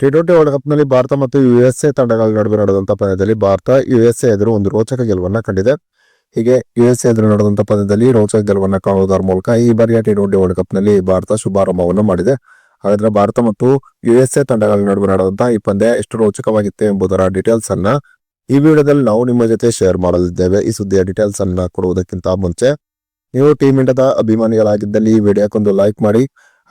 T20 world ಕಪ್ನಲ್ಲಿ Bharat ಮತ್ತು USA ತಂಡಗಳ ನಡುವೆ ನಡೆದಂತಹ ಪಂದ್ಯದಲ್ಲಿ ಭಾರತ ಯುಎಸ್ಎ ಎದುರು ಒಂದು ರೋಚಕ ಗೆಲುವನ್ನ ಕಂಡಿದೆ. ಹೀಗೆ ಯುಎಸ್ಎ ಎದುರು ನಡೆದಂತಹ ಪಂದ್ಯದಲ್ಲಿ ರೋಚಕ ಗೆಲುವನ್ನ ಕಾಣುವುದರ ಮೂಲಕ ಈ ಬಾರಿಯ ಟಿ20 ವರ್ಲ್ಡ್ ಕಪ್ನಲ್ಲಿ ಭಾರತ ಶುಭಾರಂಭವನ್ನು ಮಾಡಿದೆ. ಹಾಗಾದ್ರೆ ಭಾರತ ಮತ್ತು ಯುಎಸ್ಎ ತಂಡಗಳ ನಡುವೆ ನಡೆದಂತಹ ಈ ಪಂದ್ಯ ಎಷ್ಟು ರೋಚಕವಾಗಿತ್ತು ಎಂಬುದರ ಡೀಟೇಲ್ಸ್ ಅನ್ನ ಈ ವಿಡಿಯೋದಲ್ಲಿ ನಾವು ನಿಮ್ಮ ಜೊತೆ ಶೇರ್ ಮಾಡಲಿದ್ದೇವೆ. ಈ ಸುದ್ದಿಯ ಡೀಟೇಲ್ಸ್ ಅನ್ನ ಕೊಡುವುದಕ್ಕಿಂತ ಮುಂಚೆ ನೀವು ಟೀಮ್ ಇಂಡಿಯಾದ ಅಭಿಮಾನಿಗಳಾಗಿದ್ದಲ್ಲಿ ಈ ವಿಡಿಯೋಕ್ಕೊಂದು ಲೈಕ್ ಮಾಡಿ.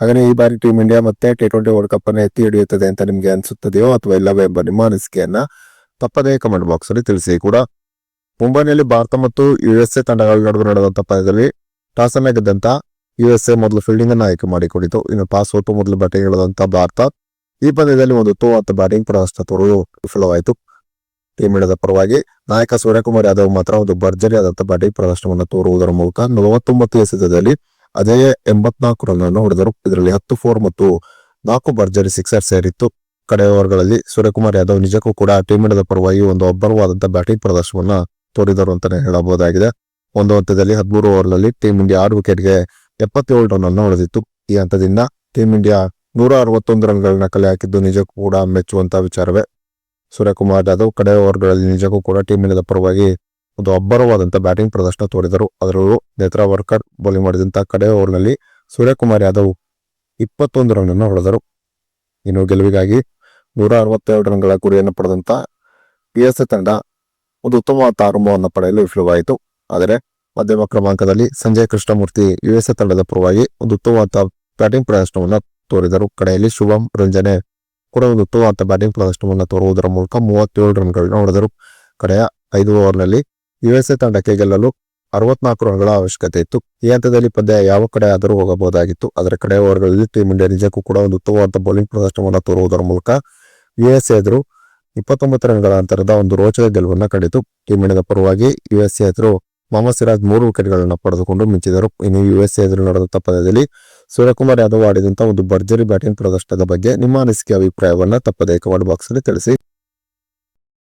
ಹಾಗೆ ಈ ಬಾರಿ ಟೀಮ್ ಇಂಡಿಯಾ ಮತ್ತೆ ಟಿ20 ವರ್ಲ್ಡ್ ಕಪ್ ಅನ್ನು ಎತ್ತಿ ಹಿಡಿಯುತ್ತದೆ ಅಂತ ನಿಮ್ಗೆ ಅನ್ಸುತ್ತದೆಯೋ ಅಥವಾ ಇಲ್ಲವೇ ಎಂಬ ನಿಮ್ಮ ಅನಿಸಿಕೆಯನ್ನ ತಪ್ಪದೇ ಕಮೆಂಟ್ ಬಾಕ್ಸ್ ಅಲ್ಲಿ ತಿಳಿಸಿ. ಕೂಡ ಮುಂಬೈನಲ್ಲಿ ಭಾರತ ಮತ್ತು ಯುಎಸ್ಎ ತಂಡಗಳ ನಡುವೆ ನಡೆದಂತ ಪಂದ್ಯದಲ್ಲಿ ಟಾಸ್ ಅನ್ನ ಗೆದ್ದಂತ ಯುಎಸ್ಎ ಮೊದಲು ಫೀಲ್ಡಿಂಗ್ ಅನ್ನು ಆಯ್ಕೆ ಮಾಡಿಕೊಂಡಿತು. ಇನ್ನು ಟಾಸ್ ಸೋತು ಮೊದಲು ಬ್ಯಾಟಿಂಗ್ ಇಳಿದಂತ ಭಾರತ ಈ ಪಂದ್ಯದಲ್ಲಿ ಒಂದು ತೋತ ಬ್ಯಾಟಿಂಗ್ ಪ್ರದರ್ಶನ ತೋರಲು ವಿಫಲವಾಯಿತು. ಟೀಮ್ ಇಂಡಿಯಾದ ಪರವಾಗಿ ನಾಯಕ ಸೂರ್ಯಕುಮಾರ್ ಯಾದವ್ ಮಾತ್ರ ಒಂದು ಭರ್ಜರಿಯಾದಂತಹ ಬ್ಯಾಟಿಂಗ್ ಪ್ರದರ್ಶನವನ್ನು ತೋರುವುದರ ಮೂಲಕ 49 ಎಸೆತದಲ್ಲಿ ಅದೇ 84 ರನ್ ಅನ್ನು ಹೊಡೆದರು. ಇದರಲ್ಲಿ 10 4 ಮತ್ತು 4 ಭರ್ಜರಿ ಸಿಕ್ಸರ್ ಸೇರಿತ್ತು. ಕಡೆ ಓವರ್ಗಳಲ್ಲಿ ಸೂರ್ಯಕುಮಾರ್ ಯಾದವ್ ನಿಜಕ್ಕೂ ಕೂಡ ಟೀಮ್ ಇಂಡಿಯಾದ ಪರವಾಗಿ ಒಂದು ಅಬ್ಬರವಾದಂತಹ ಬ್ಯಾಟಿಂಗ್ ಪ್ರದರ್ಶನವನ್ನ ತೋರಿದರು ಅಂತಾನೆ ಹೇಳಬಹುದಾಗಿದೆ. ಒಂದು ಹಂತದಲ್ಲಿ 13 ಓವರ್ನಲ್ಲಿ ಟೀಮ್ ಇಂಡಿಯಾ 6 ವಿಕೆಟ್ಗೆ 77 ರನ್ ಅನ್ನು ಹೊಡೆದಿತ್ತು. ಈ ಹಂತದಿಂದ ಟೀಮ್ ಇಂಡಿಯಾ 161 ರನ್ಗಳನ್ನ ಕಲೆ ಹಾಕಿದ್ದು ನಿಜಕ್ಕೂ ಕೂಡ ಮೆಚ್ಚುವಂತಹ ವಿಚಾರವೇ. ಸೂರ್ಯಕುಮಾರ್ ಯಾದವ್ ಕಡೆ ಓವರ್ಗಳಲ್ಲಿ ನಿಜಕ್ಕೂ ಕೂಡ ಟೀಮ್ ಇಂಡಿಯಾದ ಪರವಾಗಿ ಒಂದು ಅಬ್ಬರವಾದಂತಹ ಬ್ಯಾಟಿಂಗ್ ಪ್ರದರ್ಶನ ತೋರಿದರು. ಅದರಲ್ಲೂ ನೇತ್ರಾವರ್ಕರ್ ಬೌಲಿಂಗ್ ಮಾಡಿದಂತಹ ಕಡೆ ಓವರ್ನಲ್ಲಿ ಸೂರ್ಯಕುಮಾರ್ ಯಾದವ್ 21 ರನ್ ಅನ್ನು ಹೊಡೆದರು. ಇನ್ನು ಗೆಲುವಿಗಾಗಿ 162 ರನ್ಗಳ ಗುರಿಯನ್ನು ಪಡೆದಂತ ಯುಎಸ್ಎ ತಂಡ ಒಂದು ಉತ್ತಮವಾದ ಆರಂಭವನ್ನು ಪಡೆಯಲು ವಿಫಲವಾಯಿತು. ಆದರೆ ಮಧ್ಯಮ ಕ್ರಮಾಂಕದಲ್ಲಿ ಸಂಜಯ್ ಕೃಷ್ಣಮೂರ್ತಿ ಯುಎಸ್ಎ ತಂಡದ ಪರವಾಗಿ ಒಂದು ಉತ್ತಮವಾದ ಬ್ಯಾಟಿಂಗ್ ಪ್ರದರ್ಶನವನ್ನು ತೋರಿದರು. ಕಡೆಯಲ್ಲಿ ಶುಭಂ ರಂಜನೆ ಕೂಡ ಒಂದು ಉತ್ತಮವಾದ ಬ್ಯಾಟಿಂಗ್ ಪ್ರದರ್ಶನವನ್ನು ತೋರುವುದರ ಮೂಲಕ 37 ರನ್ಗಳನ್ನ ಹೊಡೆದರು. ಕಡೆಯ 5 ಓವರ್ನಲ್ಲಿ ಯುಎಸ್ಎ ತಂಡಕ್ಕೆ ಗೆಲ್ಲಲು 64 ರನ್ಗಳ ಅವಶ್ಯಕತೆ ಇತ್ತು. ಈ ಹಂತದಲ್ಲಿ ಪಂದ್ಯ ಯಾವ ಕಡೆ ಆದರೂ ಹೋಗಬಹುದಾಗಿತ್ತು. ಆದರೆ ಕಡೆ ಓವರ್ಗಳಲ್ಲಿ ಟೀಮ್ ಇಂಡಿಯಾ ನಿಜಕ್ಕೂ ಕೂಡ ಒಂದು ಉತ್ತಮವಾದ ಬೌಲಿಂಗ್ ಪ್ರದರ್ಶನವನ್ನು ತೋರುವುದರ ಮೂಲಕ ಯುಎಸ್ಎ ಎದುರು 29 ರನ್ಗಳ ಅಂತರದ ಒಂದು ರೋಚಕ ಗೆಲುವನ್ನು ಕಂಡಿತು. ಟೀಮ್ ಇಂಡಿಯಾದ ಪರವಾಗಿ ಯುಎಸ್ಎ ಎದುರು ಮೊಹಮ್ಮದ್ ಸಿರಾಜ್ 3 ವಿಕೆಟ್ಗಳನ್ನು ಪಡೆದುಕೊಂಡು ಮಿಂಚಿದರು. ಇನ್ನು ಯುಎಸ್ಎ ಎದುರು ನಡೆದಂತ ಪಂದ್ಯದಲ್ಲಿ ಸೂರ್ಯಕುಮಾರ್ ಯಾದವ್ ಆಡಿದಂತಹ ಒಂದು ಭರ್ಜರಿ ಬ್ಯಾಟಿಂಗ್ ಪ್ರದರ್ಶನದ ಬಗ್ಗೆ ನಿಮ್ಮ ಅನಿಸಿಕೆ ಅಭಿಪ್ರಾಯವನ್ನ ತಪ್ಪದೇ ಕಮೆಂಟ್ ಬಾಕ್ಸ್ ಅಲ್ಲಿ ತಿಳಿಸಿ.